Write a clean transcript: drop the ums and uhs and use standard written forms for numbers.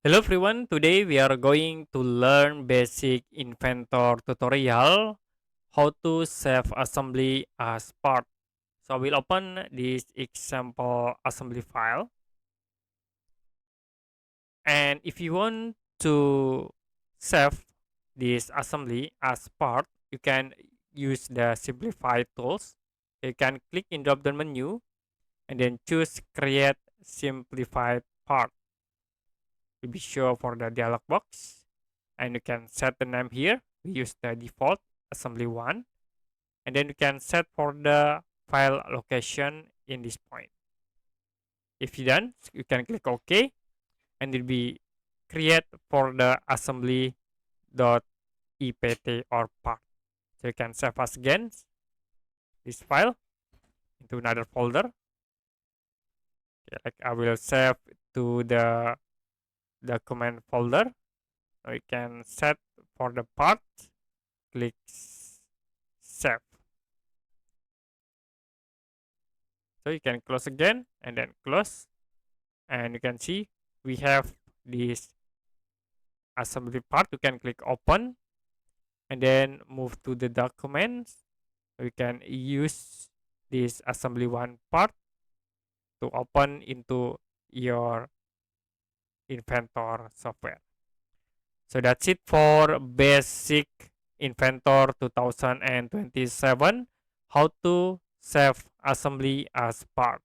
Hello everyone, today we are going to learn basic Inventor tutorial, how to save assembly as part. So we'll open this example assembly file, and if you want to save this assembly as part, you can use the simplify tools. You can click in drop down menu and then choose create simplified part to be sure for the dialog box, and you can set the name here. We use the default assembly 1, and then you can set for the file location in this point. If you done, you can click OK, and it will be create for the assembly.ept or part. So you can save as again this file into another folder. Okay, like I will save to the document folder. So you can set for the part, click save. So you can close again and then close, and you can see we have this assembly part. You can click open and then move to the documents. You can use this assembly one part to open into your Inventor software. So that's it for basic Inventor 2027, how to save assembly as part.